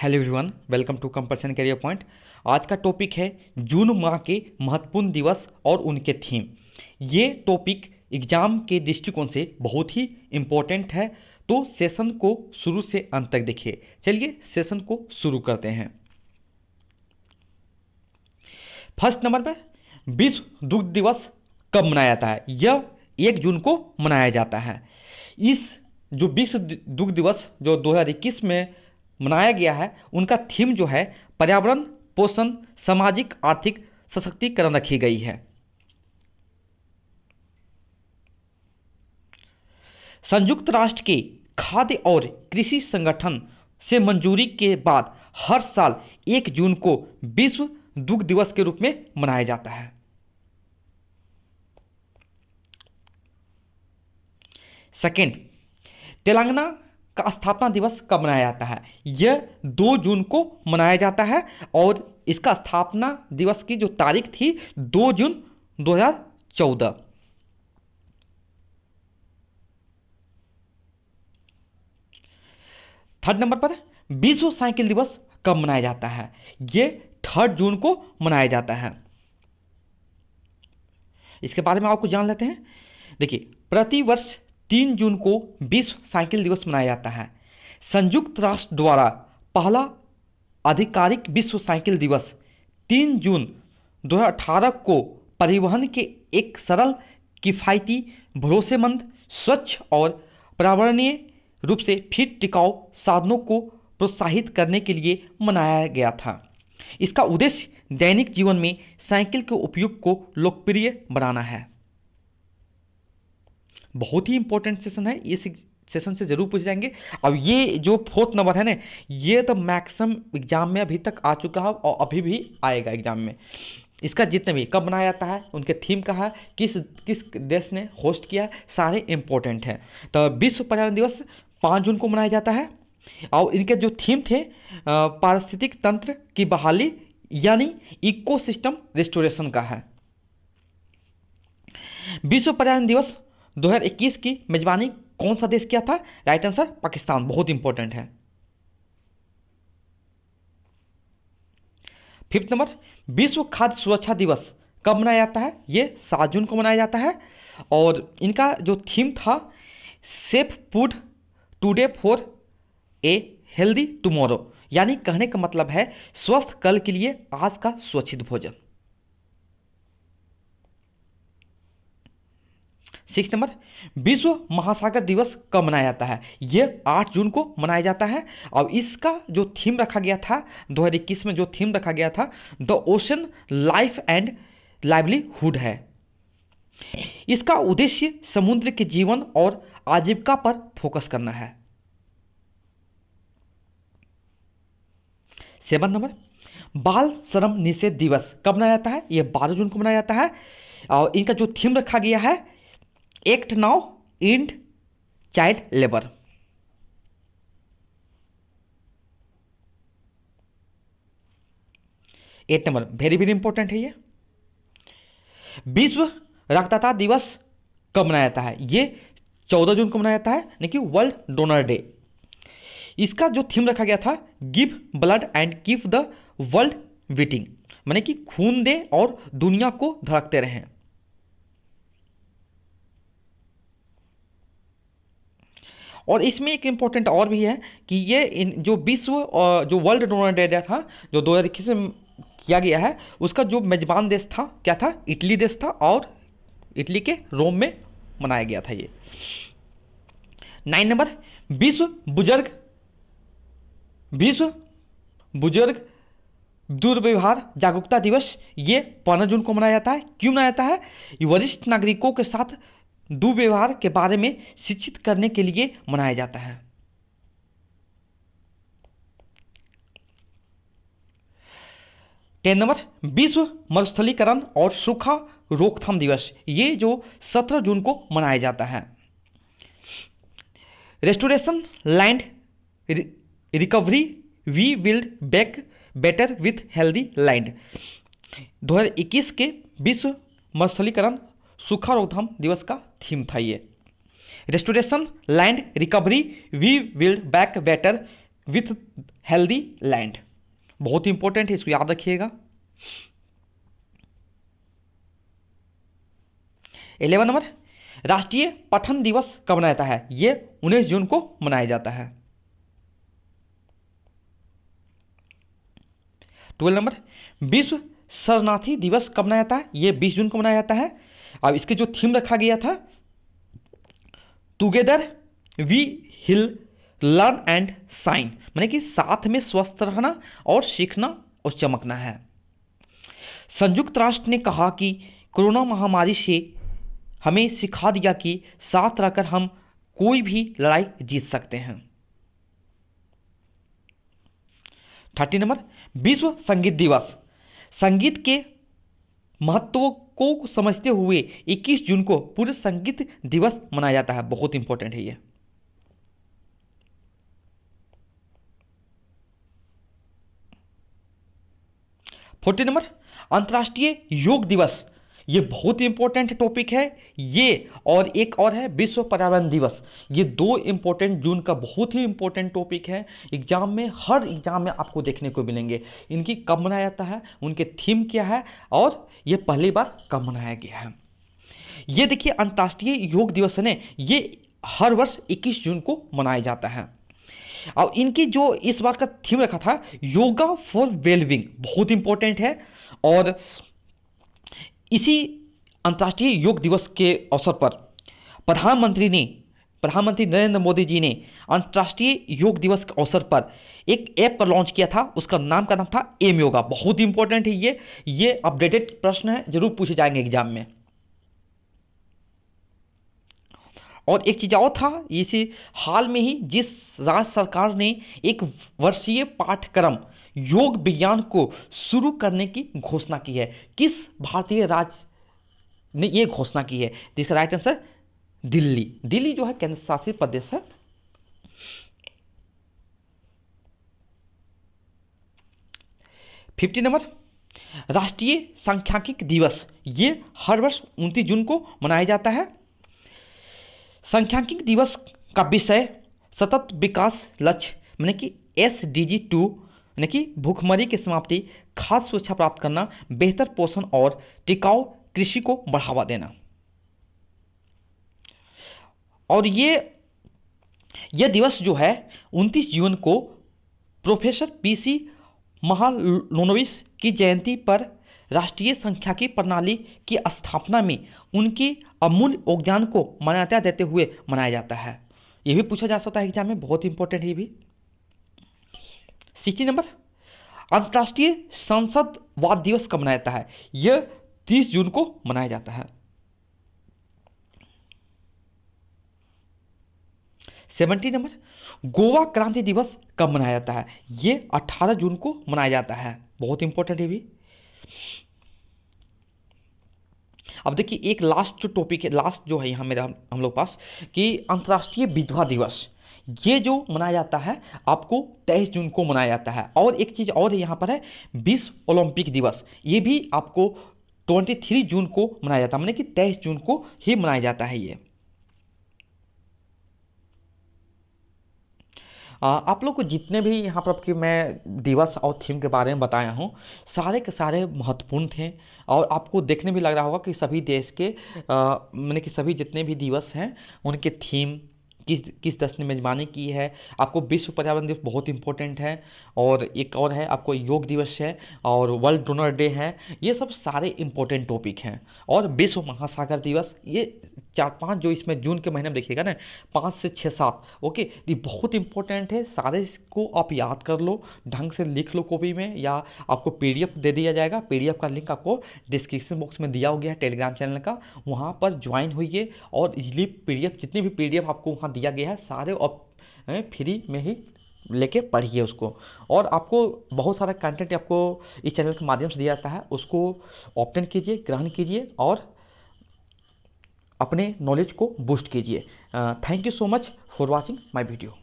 Hello everyone, welcome to compulsion career point. आज का topic है जून माह के महत्वपूर्ण दिवस और उनके थीम। ये टॉपिक एग्जाम के दृष्टिकोण से बहुत ही इम्पोर्टेंट है, तो सेशन को शुरू से अंत तक देखिए। चलिए सेशन को शुरू करते हैं। फर्स्ट नंबर पर विश्व दुग्ध दिवस कब मनाया जाता है? यह 1 जून को मनाया जाता है। इस जो विश्व दुग्ध दिवस जो 2021 में मनाया गया है, उनका थीम जो है पर्यावरण, पोषण, सामाजिक आर्थिक सशक्तिकरण रखी गई है। संयुक्त राष्ट्र के खाद्य और कृषि संगठन से मंजूरी के बाद हर साल 1 जून को विश्व दुग्ध दिवस के रूप में मनाया जाता है। सेकेंड, तेलंगाना का स्थापना दिवस कब मनाया जाता है? यह 2 जून को मनाया जाता है और इसका स्थापना दिवस की जो तारीख थी 2 जून 2014। थर्ड नंबर पर विश्व साइकिल दिवस कब मनाया जाता है? यह 3 जून को मनाया जाता है। इसके बारे में आपको जान लेते हैं। देखिए, प्रतिवर्ष 3 जून को विश्व साइकिल दिवस मनाया जाता है। संयुक्त राष्ट्र द्वारा पहला आधिकारिक विश्व साइकिल दिवस 3 जून 2018 को परिवहन के एक सरल, किफ़ायती, भरोसेमंद, स्वच्छ और पर्यावरणीय रूप से फिट टिकाऊ साधनों को प्रोत्साहित करने के लिए मनाया गया था। इसका उद्देश्य दैनिक जीवन में साइकिल के उपयोग को लोकप्रिय बनाना है। बहुत ही इंपॉर्टेंट सेशन है, इस सेशन से जरूर पूछ जाएंगे। अब ये जो 4th नंबर है ना, ये तो मैक्सिमम एग्जाम में अभी तक आ चुका है और अभी भी आएगा एग्जाम में। इसका जितने भी कब मनाया जाता है, उनके थीम कहा है, किस किस देश ने होस्ट किया है, सारे इंपॉर्टेंट हैं। तो विश्व पर्यावरण दिवस 5 जून को मनाया जाता है और इनके जो थीम थे पारिस्थितिक तंत्र की बहाली यानी इकोसिस्टम रिस्टोरेशन का है। विश्व पर्यावरण दिवस 2021 की मेजबानी कौन सा देश किया था? Right answer Pakistan. बहुत इंपॉर्टेंट है। 5th नंबर विश्व खाद्य सुरक्षा दिवस कब मनाया जाता है? ये 7 जून को मनाया जाता है और इनका जो थीम था safe food today for a healthy tomorrow, यानी कहने का मतलब है स्वस्थ कल के लिए आज का सुरक्षित भोजन। 6 नंबर विश्व महासागर दिवस कब मनाया जाता है? यह 8 जून को मनाया जाता है और इसका जो थीम रखा गया था 2021 में, जो थीम रखा गया था the ocean life and livelihood है। इसका उद्देश्य समुद्र के जीवन और आजीविका पर फोकस करना है। 7 नंबर बाल श्रम निषेध दिवस कब मनाया जाता है? यह 12 जून को मनाया जाता है और इनका जो थीम रखा गया है act now and child labour. 8 number very very important है ये। विश्व रक्तदाता दिवस कब मनाया जाता है? ये 14 जून को मनाया जाता है, यानी कि वर्ल्ड डोनर डे। इसका जो थीम रखा गया था give blood and keep the world beating, माने कि खून दे और दुनिया को धड़कते रहें। और इसमें एक इम्पोर्टेंट और भी है कि ये जो विश्व जो वर्ल्ड डोनर डे था जो 2021 में किया गया है, उसका जो मेजबान देश था क्या था? इटली देश था और इटली के रोम में मनाया गया था ये। 9 नंबर विश्व बुजुर्ग दुर्व्यवहार जागरूकता दिवस, ये 15 जून को मनाया जाता है। क्यों मनाया जाता है? वरिष्ठ नागरिकों के साथ दुर्व्यवहार के बारे में शिक्षित करने के लिए मनाया जाता है। 10 नंबर विश्व मरुस्थलीकरण और सूखा रोकथाम दिवस, ये जो 17 जून को मनाया जाता है। Restoration land recovery we build back better with healthy land, 2021 के विश्व मरुस्थलीकरण सूखा रोकथाम दिवस का थीम था ये। Restoration land recovery we build back better with healthy land. बहुत इंपॉर्टेंट है, इसको याद रखिएगा। 11 नंबर, राष्ट्रीय पठन दिवस कब मनाया जाता है? ये 19 जून को मनाया जाता है। 12 नंबर, विश्व शरणार्थी दिवस कब मनाया जाता है? ये 20 जून को मनाया जाता है। अब इसके जो थीम रखा गया था, together we heal learn and shine, माने कि साथ में स्वस्थ रहना और सीखना और चमकना है। संयुक्त राष्ट्र ने कहा कि कोरोना महामारी से हमें सिखा दिया कि साथ रहकर हम कोई भी लड़ाई जीत सकते हैं। 30 नंबर, विश्व संगीत दिवस। संगीत के महत्व को समझते हुए 21 जून को पूरे संगीत दिवस मनाया जाता है। बहुत इंपॉर्टेंट है ये। 40 नंबर, अंतर्राष्ट्रीय योग दिवस। ये बहुत इंपॉर्टेंट टॉपिक है ये, और एक और है विश्व पर्यावरण दिवस। ये दो इंपॉर्टेंट जून का बहुत ही इंपॉर्टेंट टॉपिक है। एग्जाम में, हर एग्जाम में आपको देखने को मिलेंगे। इनकी कब मनाया जाता है, उनके थीम क्या है, और ये पहली बार कब मनाया गया है। ये देखिए, अंतर्राष्ट्रीय योग दिवस है, ये हर वर्ष 21 जून को मनाया जाता है। और इनकी जो इस बार का थीम रखा था, योगा फॉर वेलबींग, बहुत इंपॉर्टेंट है। और इसी अंतर्राष्ट्रीय योग दिवस के अवसर पर प्रधानमंत्री नरेंद्र मोदी जी ने अंतर्राष्ट्रीय योग दिवस के अवसर पर एक ऐप का लॉन्च किया था। उसका नाम था एम योगा। बहुत इंपॉर्टेंट है ये अपडेटेड प्रश्न है, जरूर पूछे जाएंगे एग्जाम में। और एक चीज़ और था, इसी हाल में ही जिस राज्य सरकार ने एक वर्षीय पाठ्यक्रम योग विज्ञान को शुरू करने की घोषणा की है, किस भारतीय राज्य ने यह घोषणा की है? इसका राइट आंसर दिल्ली जो है केंद्र शासित प्रदेश है। फिफ्टी नंबर, राष्ट्रीय सांख्यिकी दिवस। ये हर वर्ष 29 जून को मनाया जाता है। सांख्यिकी दिवस का विषय सतत विकास लक्ष्य यानी कि SDG 2 यानी कि भूखमरी की समाप्ति, खाद्य सुरक्षा प्राप्त करना, बेहतर पोषण और टिकाऊ कृषि को बढ़ावा देना। और ये दिवस जो है 29 जून को प्रोफेसर PC महालनोबिस की जयंती पर राष्ट्रीय सांख्यिकी प्रणाली की स्थापना में उनके अमूल्य योगदान को मान्यता देते हुए मनाया जाता है। यह भी पूछा जा सकता है एग्जाम में, बहुत इंपॉर्टेंट है भी। 60 नंबर, अंतर्राष्ट्रीय संसदवाद दिवस कब मनाया जाता है? यह 30 जून को मनाया जाता है। 70 नंबर, गोवा क्रांति दिवस कब मनाया जाता है? यह 18 जून को मनाया जाता है। बहुत इंपॉर्टेंट है भी। अब देखिए, एक लास्ट जो टॉपिक है, लास्ट जो है यहाँ मेरा हम लोग पास, कि अंतर्राष्ट्रीय विधवा दिवस, ये जो मनाया जाता है आपको 23 जून को मनाया जाता है। और एक चीज़ और है यहाँ पर है, विश्व ओलंपिक दिवस। ये भी आपको 23 जून को मनाया जाता है, माने कि 23 जून को ही मनाया जाता है ये। आप लोग को जितने भी यहाँ पर कि मैं दिवस और थीम के बारे में बताया हूँ, सारे के सारे महत्वपूर्ण थे। और आपको देखने भी लग रहा होगा कि सभी देश के माने कि सभी जितने भी दिवस हैं उनके थीम किस देश ने मेजबानी की है। आपको विश्व पर्यावरण दिवस बहुत इंपॉर्टेंट है, और एक और है आपको योग दिवस है, और वर्ल्ड डोनर डे है। ये सब सारे इंपॉर्टेंट टॉपिक हैं। और विश्व महासागर दिवस, ये 4-5 जो इसमें जून के महीने में देखिएगा ना, 5 से 6-7, ओके, ये बहुत इंपॉर्टेंट है। सारे इसको आप याद कर लो, ढंग से लिख लो कॉपी में, या आपको PDF दे दिया जाएगा। PDF का लिंक आपको डिस्क्रिप्शन बॉक्स में दिया हो गया है टेलीग्राम चैनल का, वहाँ पर ज्वाइन होइए। और इजली PDF, जितनी भी PDF आपको वहाँ दिया गया है, सारे आप फ्री में ही लेके पढ़िए उसको। और आपको बहुत सारा कंटेंट आपको इस चैनल के माध्यम से दिया जाता है, उसको ऑब्टेन कीजिए, ग्रहण कीजिए और अपने नॉलेज को बूस्ट कीजिए। Thank you so much for watching my video.